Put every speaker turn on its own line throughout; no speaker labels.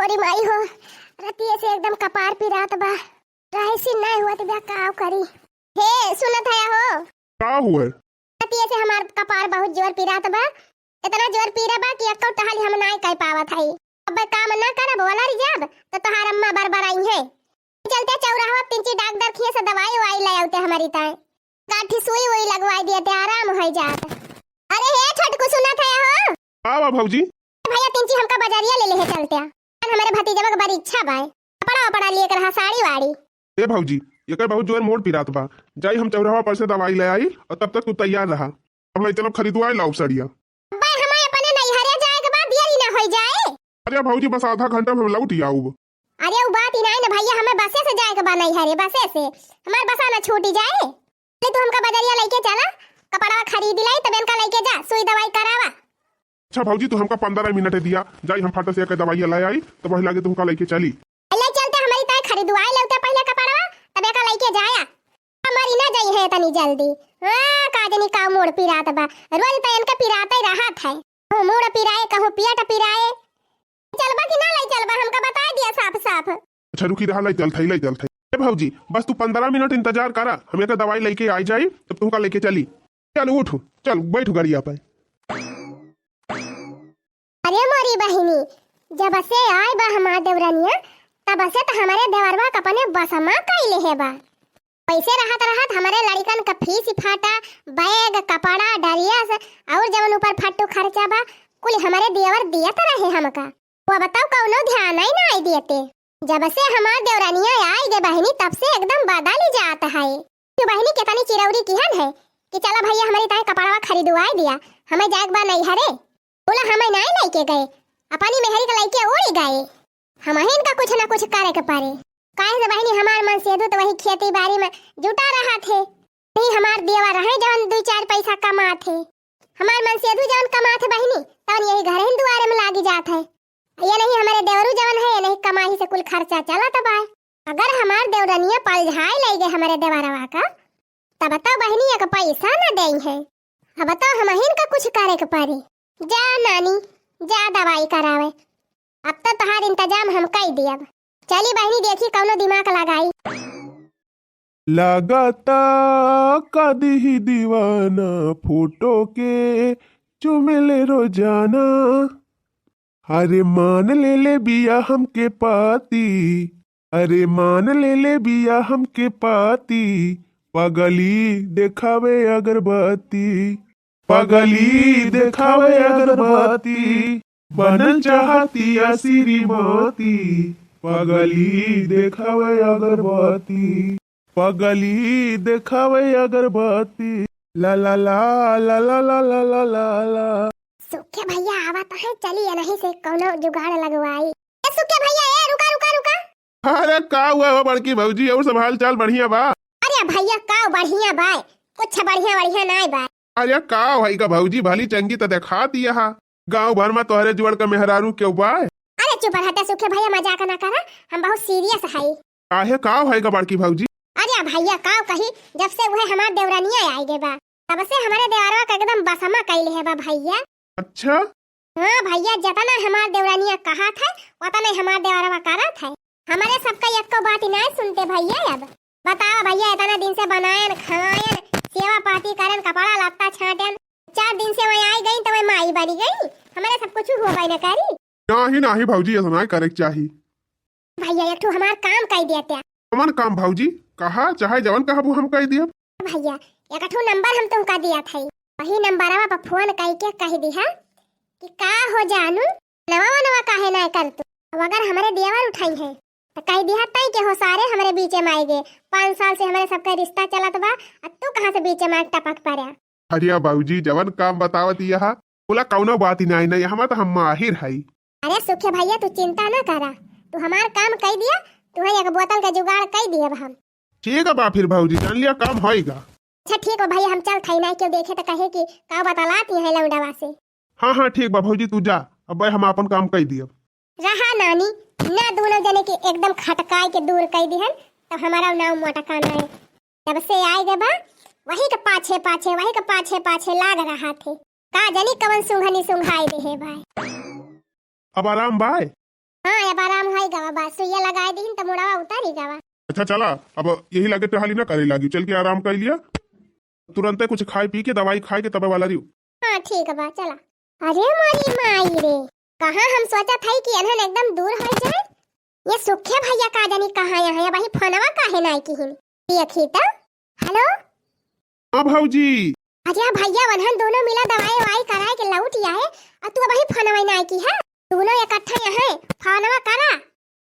मोरी माई हो रतिये से एकदम कपार पिरात बा। रहसी नहीं हुआ तो का करी। हे सुनत है हो
का हुआ?
रतिये से हमार कपार बहुत जोर पिरात बा। इतना जोर पीरा बा कि अक्कौ टहल हम नहीं कह पावत हई। अब काम ना करब वाला रिजाब तो तोहार अम्मा बार-बार आई है। चलते चौराहा पिंची डॉक्टर खिए से दवाई वाई ले आउते हमारी ताए। गाठी सुई वही लगवाई देते आराम हो जात। अरे हे छोटकू सुनत है हो?
का भौजी?
भैया पिंची हमका बाजारिया ले ले चलते। हमारे भतीजवा के बड़ी इच्छा बा। कपड़ा लेकर हा साड़ी वाड़ी।
ए भौजी एकर बहुत जोर मोड़ पिरात बा। जाई हम चौराहा पर से दवाई ले आई और तब तक तू तैयार रहा। हम चलो खरीदवाई लाऊ सड़िया।
बा हमारे अपने नहीं हरे जाए के बाद देरी ना हो जाए।
अरे भौजी बस आधा घंटा में लौट आऊब।
अरे वो बात ही नहीं ना भैया, हमें बसे से जाए के बा नहीं हरे बसे से। हमार बसा ना छूटी जाए। ले तू हमका बाजारिया लेके चला। कपड़ा खरीद लाई तब इनका लेके जा सुई दवाई करावा।
अच्छा भौजी तू हमका 15 मिनट दिया। जाई हम फट से दवाई ले आई तो वही लागे तुमका लेके चली।
ले चलते हमारी ताई खरीदवाई लेते पहले कपड़ा तब एका लेके जाया। हमारी ना जाई है तनी जल्दी। हां काजनी का मोड़ पिरात बा। रोज त इनका पिराता ही रहा था। हो मोड़ पिराए कहूं पियाट पिराए। चलबा कि ना ले चलबा हमका बता दिया साफ-साफ।
अच्छा रुकी रहा लाई चल थई। ए भौजी बस तू 15 मिनट इंतजार करा। हम एका दवाई लेके आई जाई तब तुमका लेके चली। चल उठ चल बैठ गाड़िया पे।
अरे मोरी बहिनी जब से आए बा हमार देवरानिया तब से तो हमारे देवरवा कपने बसमा कइले है बा। पैसे रहत हमारे लड़कन का फीस फाटा बैग कपड़ा डरिया और जवन ऊपर फट्टू खर्चा बा कुल हमारे देवर दियत रहे हमका। वो बताओ कौनो ध्यान ही ना आई दियते। जब से हमार देवरानिया आई गे बहिनी तब से एकदम बदल जाता है। तो बहिनी कितनी चिरौरी किहन है कि चला भैया हमारी ताई कपड़ा खरीदवाई दिया। हमें जाग बा नहीं हरे बोला हमें नहीं लेके गए अपनी मेहरी का लेके उड़ी गए। हम इनका कुछ ना कुछ करे के पारे। काहे से बहिनी हमार मन से तो वही खेती बाड़ी में जुटा रहा थे। नहीं हमार देवा रहे जवन 2-4 पैसा कमा थे। हमार मन से जवन कमा थे बहिनी तवन यही घर हिंदू दुआरे में लागी जात है। ये नहीं हमारे देवरू जवन है नहीं कमाई से कुल खर्चा चला तब आए। अगर हमार देवरनिया पलझाई ले गए हमारे देवरवा का तब बताओ बहिनी एक पैसा न देई है। अब बताओ हम इनका कुछ करे के पारे। जा नानी जा दवाई करावे। अब तो तहार इंतजाम हम कई दिया। चली बहनी देखी कौनो दिमाग लगाई।
लगाता कदी ही दीवाना फोटो के चुमेले रोजाना। अरे मान ले बिया हमके पाती। अरे मान ले बिया हमके पाती। पगली देखावे अगरबत्ती। पगली देखावे अगरबत्ती। बनल चाहती श्रीमती। पगली देखावे अगरबत्ती। पगली देखावे अगरबत्ती। ला ला ला ला ला ला ला ला ला ला।
सुखे भैया आवत है चली नहीं से कोनो जुगाड़ लगवाई। ए सुखे भैया ए रुका रुका रुका।
अरे का हुआ बड़की भौजी और सब हाल चाल बढ़िया बा?
अरे भैया का बढ़िया बा कुछ बढ़िया नहीं बा।
अरे का भाई का भौजी भली चंगी तो देखा दिया। गांव भर में तोहरे जुड़ का मेहरारू क्यों बा?
अरे चुप हटा सुखे भैया मजाक ना करा। हम बहुत सीरियस है।
काहे का भाई का बड़की भौजी?
अरे भैया का कही जब से वह हमार देवरानिया आई गे बा तब से हमारे देवरवा का एकदम बसमा कइले है बा भैया।
अच्छा
हाँ भैया जितना हमार देवरानिया कहा था उतना ही हमार देवरवा करा था। हमारे सबका एक को बात नहीं सुनते भैया। अब बताओ भैया इतना दिन से बनायन खायन सेवा पाती करन कपड़ा लत्ता छाटन 4 दिन से वही आई गई तो वही माई बड़ी गई। हमारे सब कुछ हो गई ना करी।
नहीं भौजी ऐसा नहीं करे चाहिए।
भैया एक तो हमार काम कह देते।
हमार काम भौजी कहा चाहे जवन कहा वो हम कह दिया।
भैया एक ठो नंबर हम तुमका दिया था वही नंबरवा पर फोन करके कह दिया कि का हो जानू नवा काहे ना कर तू। अगर हमारे देवर उठाई है तो कह दिया तई के हो सारे हमारे बीच में आए गए। 5 साल से हमारे सबका रिश्ता चलत बा तू कहां से बीच में टपक पड़ा।
अरे बाबूजी जवन काम बतावत यहा बोला कौनो बात ही नहीं हमार तो हम माहिर है।
अरे सुखे भैया तू चिंता ना करा तू हमार काम कह दिया। तू एक बोतल का जुगाड़ कह दिया हम।
ठीक है बा फिर भौजी जान लिया काम होएगा।
अच्छा ठीक है भैया हम चल खाई ना क्यों देखे तो कहे कि का बतलाती है लौंडावा से।
हाँ ठीक बा भौजी तू जा। अब भाई हम अपन काम कह दिया।
रहा नानी ना दोनों जने की एकदम खटकाई के दूर कह दी है तो हमारा नाम मोटकाना है। जब से आए गे बा वही के पाछे लाग रहा थे। का जानी कवन सुंघनी सुंघाई दे है भाई।
अब आराम बाय।
हाँ अब आराम है गवा, बस सुइया लगाए दीन तो मुड़ावा उतारी गवा।
अच्छा चला, अब यही लागे टहली ना करे लागी, चल के आराम कर लिया, तुरंत कुछ खाए पी के दवाई खाए के तबे वाला रही।
हाँ ठीक है बा, चला। अरे मोरी माई रे, कहाँ हम सोचा था कि अनहन एकदम दूर हो जाए। ये सुखे भैया का जानी कहाँ यहाँ भाई फोनवा काहे ना की हिन देखी तो। हेलो
हाँ भाऊजी।
अरे भैया वनहन दोनों मिला दवाई वाई कराए के लौट आए और तू भाई फोनवा ना की है, दोनों इकट्ठा यहाँ फोनवा करा।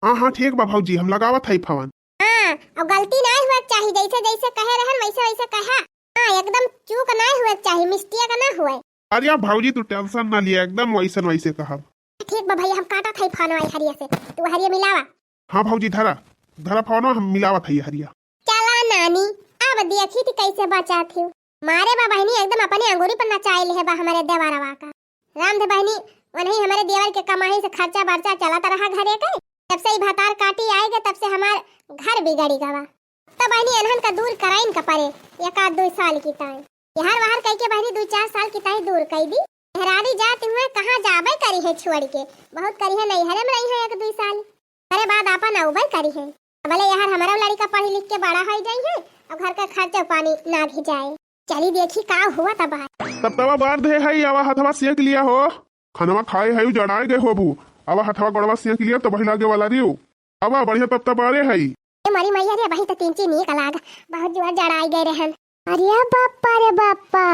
हाँ हाँ ठीक बा भाऊजी, हम लगावत है फोन।
हाँ और गलती ना हुआ चाहिए, जैसे जैसे कहे रहन वैसे वैसे कहा। हाँ एकदम चूक ना हुआ चाहिए, मिस्टेक का ना हुआ।
अरे भाऊजी तू टेंशन ना लिया, एकदम वैसन वैसे कहा।
ठीक बा भैया, हम काटा था फोन वाई हरिया से, तू हरिया मिलावा।
हाँ भाऊजी धरा धरा फोन, हम मिलावत है हरिया।
चला नानी, अब देखी थी कैसे बचा थी मारे बा बहनी, एकदम अपने अंगूरी पर नचाए ले बा हमारे देवरवा का। राम दे बहनी वही हमारे देवर के कमाई से खर्चा बर्चा चलाता रहा घरे के, तब से ही भतार काटी आएगा तब से हमार घर बिगड़ी गवा। तब बहनी अनहन का दूर कराइन का परे, एक आध 2 साल की ताई यहाँ बाहर कह के बहनी 2-4 साल की ताई दूर कई दी। हरारी जाते हुए कहाँ जाबे करी है छोड़ के, बहुत करी है नहीं हरे में रही है 1-2 साल, अरे बाद आपा नौबे करी है। भले यार हमारा लड़का पढ़ी लिख के बड़ा हो जाई है और घर का खर्चा पानी ना भी जाए। चली देखी का हुआ तब
तब तवा बार दे है, आवा हथवा सेक लिया हो, खानवा खाए है जड़ाए गए होबू, आवा हथवा गड़वा सेक लिया तो वही लागे वाला रियो, आवा बढ़िया तब तब आरे है।
मरी मैया रे भाई तो 3 नी का लाग बहुत जोर जड़ाई गए रहन। अरे बाप्पा रे बाप्पा,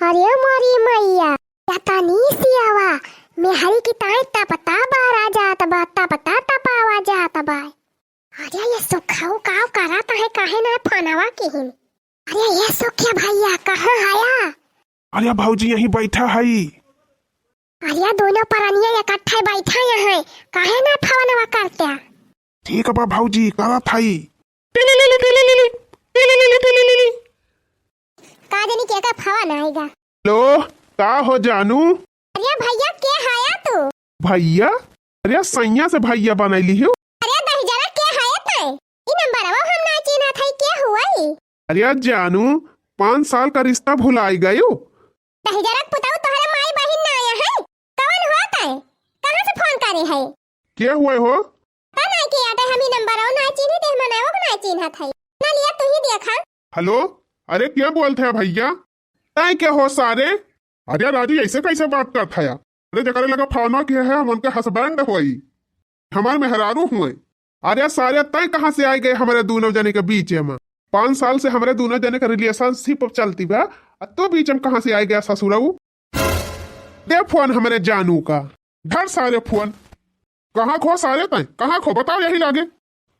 अरे मरी मैया पता नहीं सी आवा मैं हरी की ताई तपता बार आ जात बा, तपता तपावा जात बा। अरे ये सुखाऊ काव कराता है काहे ना फनावा की हिन। अरे ये सुखिया भैया कहाँ आया।
अरे भाऊजी यहीं बैठा है।
अरे दोनों परनिया इकट्ठे बैठा यहाँ काहे ना फनावा करते।
ठीक बा भाऊजी करा थाई।
का जानी क्या का फवन आएगा।
लो का हो जानू।
अरे भैया के हाया तू।
भैया अरे सैया से भैया बनैली हो।
अरे दही जरा के हाया तै ई नंबर वो हम ना चिन्हा था के हुआई।
अरे जानू 5 साल का रिश्ता भुलाई गयो।
दही जरा पुताऊ तोहरे माई बहिन ना आया है, कौन हुआ तै, कहां से फोन करे है।
क्या हुए हो
पता नहीं के आटे हम ई नंबर वो ना चिन्ही दे मनावो ना चिन्हा था ना लिया तू ही देखा।
हेलो अरे क्या बोलते हैं भैया, तय क्या हो सारे। अरे राजी ऐसे कैसे बात करता है, अरे जकरे लगा फाना के है हम उनके हस्बैंड हुई, हमारे मेहरारू हुए। अरे सारे तय कहाँ से आए गए हमारे दोनों जने के बीच में। 5 साल से हमारे दोनों जने का रिलेशनशिप चलती बा, तो बीच में कहाँ से आए गया ससुराऊ। दे फोन हमारे जानू का, घर सारे फोन कहाँ खो सारे तय कहाँ खो बताओ यही लागे।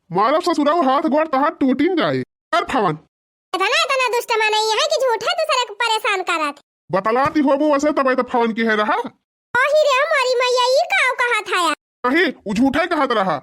मारो ससुराऊ हाथ गोड़ तहार टूटिन जाए। कर फोन
इतना दुष्ट माने है कि झूठा दूसरे को परेशान करत।
बतलाती होबू वैसे तब तो फोन की है रहा।
ओही रे हमारी मैया ई काव कहा था या।
नहीं वो झूठा कहत रहा,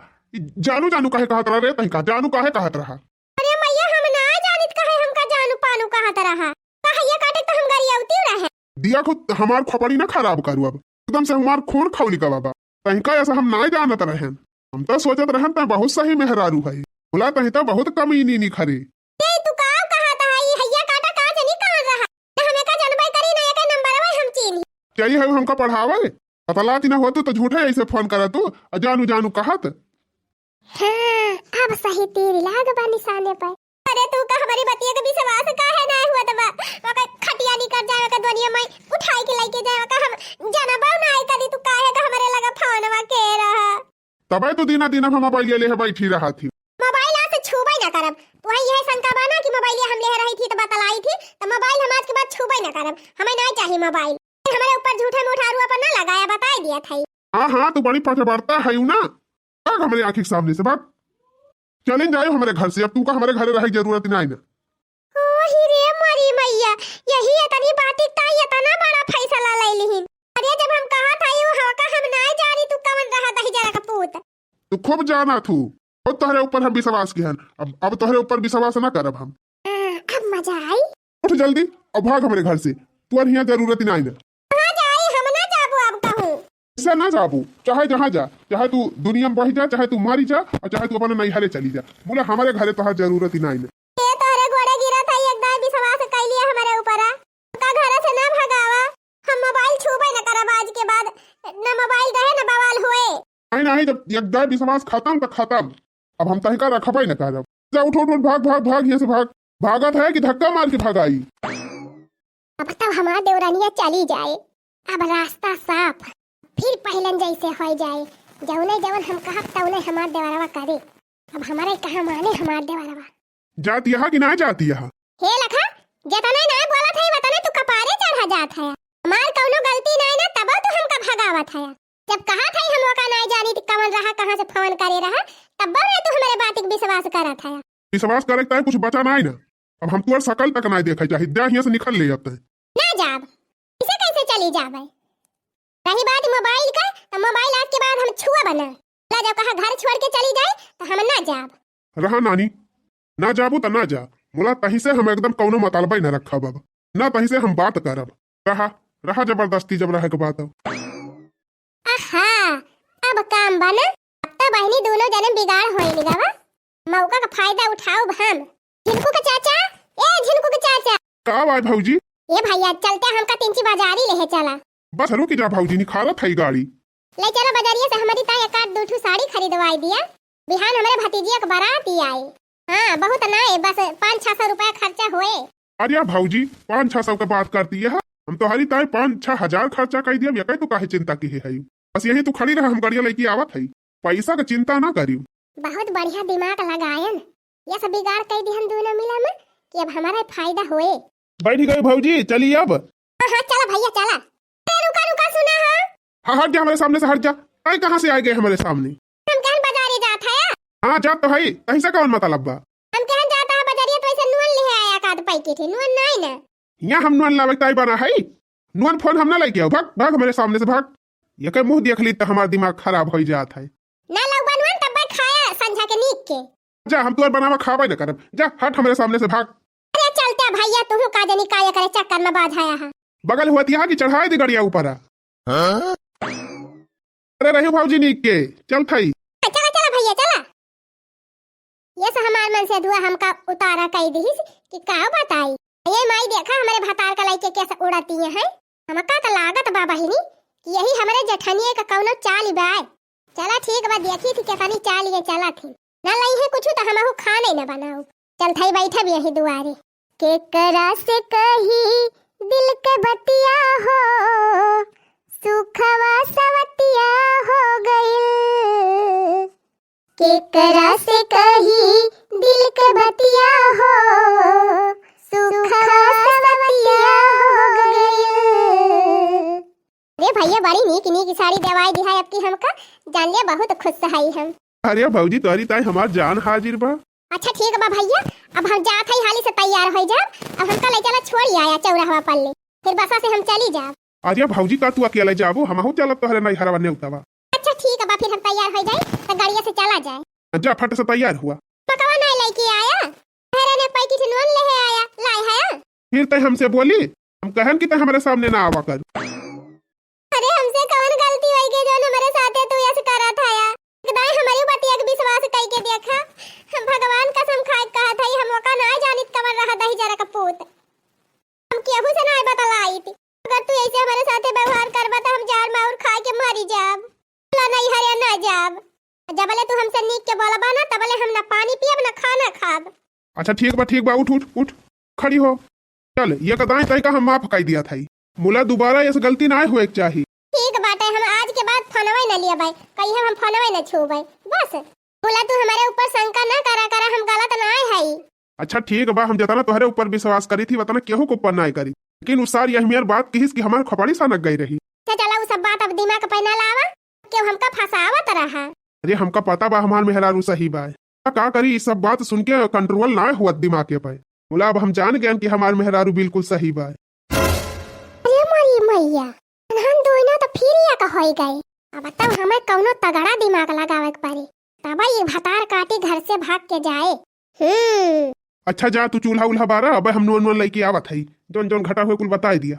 जानू जानू काहे कहत रहा रे, तही का जानू काहे कहत रहा।
अरे मैया हम ना जानित कहे हमका जानू पानू कहत रहा, कहिया काटे तो हम गरियाउती रहे।
दिया खुद हमार खोपड़ी ना खराब करू, अब एकदम से हमार खून खौली का बाबा। तही का ऐसा हम ना जानत रहन, हम तो सोचत रहन त बहुत सही मेहरारू है, बोला तही तो बहुत कम ही नी खरे।
ए तू काव कहत है ई हैया काटा का जनी कहां रहा, ना हमें का जानबे करी ना एक नंबर है हम चीनी।
चाहिए है हमका पढ़ावे पतलाती ना होतो तो झूठे ऐसे फोन करा तू जानू जानू कहत।
हां अब सही तीर लाग बा निशाने पर। अरे तू का हमारी बतिया के विश्वास का है ना हुआ तबा मका खटिया निकल जाए का दुनिया में उठाई के लेके जाए का हम जनबा ना आई कदी तू काहे का हमारे लगा फोनवा के रहा।
तबे तो दिना दिना हम मोबाइल ले बैठी रहा थी।
मोबाइल आ से छूबे ना करब, वही यह शंका बना कि मोबाइल हम ले रही थी तो बतलाई थी तो मोबाइल हम आज के बाद छूबे ना करब, हमें नहीं चाहिए मोबाइल। हमारे ऊपर झूठे मूठा आरोप पर ना लगाया बता दिया था।
हाँ हाँ तू बड़ी पचबड़ता है ना, भाग हमारे आंखी के सामने से भाग। चलें जाओ हमारे घर से, अब तू का हमारे घर रहे जरूरत नहीं ना।
ओही रे मरी मैया यही इतनी बात ताई इतना बड़ा फैसला ले लिहिन। अरे जब हम कहा था ये हवा का हम नहीं जानी तू कवन रहा दही जरा का पूत।
तू खूब जाना थू और तोहरे ऊपर हम विश्वास किहन, अब तोहरे ऊपर विश्वास ना करब हम।
अब मजा आई।
उठ जल्दी और भाग हमारे घर से, तू यहाँ जरूरत नहीं ना। ऐसा ना जाबू, चाहे जहाँ जा, चाहे तू दुनिया में बही जा, चाहे तू मारी जा और चाहे तू अपने नैहरे चली जा, बोले हमारे घरे तो जरूरत ही नहीं है।
ये तोरे घोड़े गिरा था एकदम विश्वास कर लिया हमारे ऊपर का घर से ना भगावा। हम मोबाइल छूबे ना करब आज के बाद, ना मोबाइल रहे ना बवाल हुए।
नहीं नहीं नहीं, जब एक जाए विश्वास खत्म तो खत्म। अब हम तहिका रखबे न करब। जा उठ उठ उठ, भाग भाग भाग, यहाँ से भाग। भागत है कि धक्का मार के भगाई?
अब तब हमार देवरानिया चली जाए, अब रास्ता साफ, फिर पहलन जैसे हो जाए। जौने जवन हम कहब तौने हमार देवरवा करे। अब हमारे कहा माने हमार देवरवा।
जाती है कि ना जाती है?
हे लखा, जतने ना बोलत है वतने तू कपारे चढ़ा जात है। हमार कौनो गलती नहीं ना, तब तो हमका भगावत है। जब कहा था हम ओका नहीं जानी त कवन रहा, कहां से फोन करे रहा, तब ना तू हमारे बात के विश्वास करत है।
विश्वास करे तय कुछ बचा नहीं ना। अब हम तुअर शकल तक नहीं देखे चाहे, जा यहाँ से निकल ले अब।
ना जाब, इसे कैसे चली जाबे? रही बात मोबाइल का, तो मोबाइल आज के बाद हम छुआ बना। जब कहा घर छोड़ के चली जाए तो हम ना जाब।
रहा नानी, ना जाबू तो ना जा। मोला तही से हम एकदम कौनो मतलबा न रखा बाबा, ना तही से हम बात करब। रहा रहा जबरदस्ती जब रहे के बात।
आहा, अब काम बना। अब तो बहनी दोनों जने बिगाड़ होई गवा। मौका का फायदा उठाओ हम। झिनकू के चाचा, ए झिनकू के चाचा।
का बात भौजी?
ये भैया चलते हमका तिंची बाजारी लेहे चला।
बस रुक जा भौजी, निखारत है गाड़ी।
ले चलो बाजारिया से हमारी ताई एक आध दो ठू साड़ी खरीदवाई दिया। बिहान हमारे भतीजिया के बारात ही आई। हाँ बहुत ना है, बस 500-600 रुपया खर्चा हुए।
अरे भौजी 500-600 का बात करती है? हम तो हरी ताई 5-6 हजार खर्चा कर दिया। ये तू काहे चिंता की है? बस यही तू खड़ी रहा, हम गाड़िया लेके आवत है। पैसा का चिंता ना करियो।
बहुत बढ़िया दिमाग लगायन। ये सब बिगाड़ कई दी हम दोनों मिला में कि अब हमारा फायदा हुए।
बैठ गए भौजी, चलिए अब।
हाँ चला भैया चला। रुका रुका सुना है।
हाँ हट जा हमारे सामने से, हट जा। अरे कहाँ से आ गए हमारे सामने?
हम कहन बाजारे जात है।
हाँ जात तो भाई, ऐसा कौन मतलब बा?
हम कहन जाता है बाजारिया तो ऐसे नुअन ले आया का तो पैकेट है, नुअन नहीं ना।
यहाँ हम नुअन लावे ताई बना है। नुअन फोन हम ना लेके आओ, भाग भाग हमारे सामने से भाग। ये के मुंह देख ली तो हमारा दिमाग खराब हो जाता है।
ना लौ बनवन तब बैठ खाया संझा के नीक के।
जा, हम तो बनावा खावा न करब। जा हट हमारे सामने से भाग।
अरे चलता भैया, तू का जनी काया करे चक्कर में बाधाया है।
बगल हुआ तिहा की चढ़ाई दी गड़िया ऊपर। अरे रही भौजी नीक के चल थई।
चला चला भैया चला। ये से हमार मन से दुआ हमका उतारा कई दीस कि का बताई। ये माई देखा हमारे भतार का लइके कैसे उड़ाती है। हमका तो लागत बा बहिनी कि यही हमारे जठनिए का कौनो चाल बाय। चला ठीक बा, देखी थी कितनी चाल ये चला थी। ना लई है कुछ तो हमहु खाने न बनाऊ। चल थई बैठा भी यही दुआरे। के करा से कही दिल के बतिया हो, सुखवा सवतिया हो गइल। के करा से कही दिल के बतिया हो, सुखवा सवतिया हो गइल। अरे भैया बड़ी नीक नीक साड़ी दवाई दिहाई अब की हमका, जान लिया बहुत खुश है हम।
अरे भौजी तोरी ताई हमार जान हाजिर बा।
अच्छा ठीक बा भैया, अब हम जात हई हाली से तैयार हो जा। अब हमका ले चला छोड़ी आया चौराहा पल्ले, फिर बसा से हम चली जा।
अरे भौजी का तू अकेले जाबो, हमहु चलब तोहरे नहीं हरवा ने उतावा।
अच्छा ठीक बा, फिर हम तैयार हो जाए तो गाड़िया से चला जाए।
जा फट से तैयार हुआ।
पकवा नहीं लेके आया, मेरे ने पैकेट नोन ले आया लाए है।
फिर तय हमसे बोली, हम कहन कि तय हमारे सामने ना आवा कर।
अरे हमसे कौन गलती हुई के जो हमारे साथे तू ऐसे करा था या? कदाई हमारी बातिया के विश्वास कई के देखा। हम भगवान कसम खाए कहा था हम ओका ना जानित कवन रहा दही जरा का पूत। हम केहू से नहीं बतलाई थी। अगर तू ऐसे हमारे साथे व्यवहार करबा तो हम जार मार खा के मरी जाब। ला नहीं हरिया ना जाब। जबले तू हमसे नीक के बोलबा ना तबले हम ना पानी पियब ना खाना खाब।
अच्छा ठीक बा, उठ उठ उठ खड़ी हो। चल ये कदाई तय का हम माफ कर दिया था। मुला दोबारा ऐसे गलती ना होए के चाहिए।
ठीक बाटे, हम आज के बाद फोनवे न लिया भाई, कहीं हम फोनवे न छू भाई। बस बोला तू हमारे ऊपर शंका ना करा हम गलत ना है।
अच्छा ठीक बा, हम जतना तोहरे ऊपर विश्वास करी थी वतना केहू के ऊपर ना करी। लेकिन उस सार यही मेरी बात किहिस कि हमार खपड़ी सा नक गई रही।
चला वो सब बात अब दिमाग पे ना लावा, क्यों हमका फसावत रहा।
अरे हमका पता बा हमार मेहरारू सही बा। का करी इस सब बात सुन के कंट्रोल ना हुआ दिमाग के पे। बोला अब हम जान गए कि हमार मेहरारू बिल्कुल सही बा।
अरे मरी मैया, हम दोनों तो फिर या का होई गए। अब तब हमें कौनो तगड़ा दिमाग लगावे के पड़ी, तब ये भतार काटी घर से भाग के जाए।
अच्छा जा तू चूल्हा उल्हा बारा, अब हम नोन लेके आवत है। जोन जोन घटा हुए कुल बता दिया।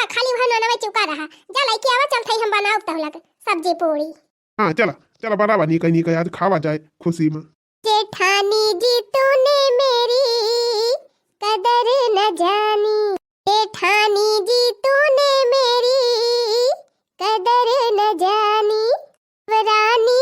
खाली वहाँ नोनवे चुका रहा। जा लेके आवा, चल थई हम बनाओ तहलक सब्जी पूरी।
हाँ चला चला बराबर नहीं कहीं आज खावा जाए खुशी में।
जेठानी जी तूने मेरी कदर न जानी, जेठानी जी तूने मेरी कदर न जानी, वरानी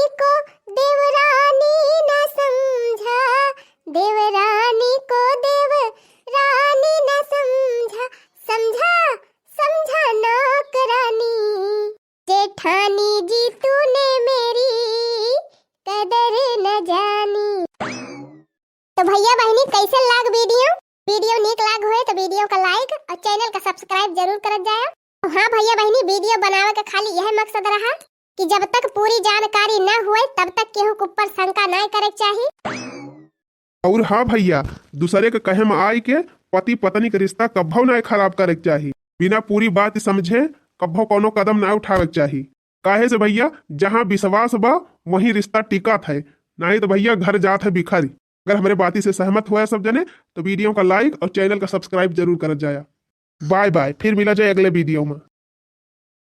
भैया बहनी कैसे लाग वीडियो नीक लाग होए तो वीडियो का लाइक और चैनल का सब्सक्राइब जरूर करत जाए। तो हाँ भैया बहनी, वीडियो बनावे का खाली यह मकसद रहा कि जब तक पूरी जानकारी न होए तब तक केहू के ऊपर शंका नहीं करे चाहिए।
और हाँ भैया, दूसरे के कहे में आई के पति पत्नी के रिश्ता कभो नहीं खराब करे के चाहिए। बिना पूरी बात समझे कभो कोनो कदम ना उठावे के चाहिए। काहे से भैया, जहाँ विश्वास बा वहीं रिश्ता टिका है, नहीं तो भैया घर जात है बिखरी। अगर हमारे बाती से सहमत हुआ सब जने तो वीडियो का लाइक और चैनल का सब्सक्राइब जरूर कर जाया। बाय बाय, फिर मिला जाए अगले वीडियो में।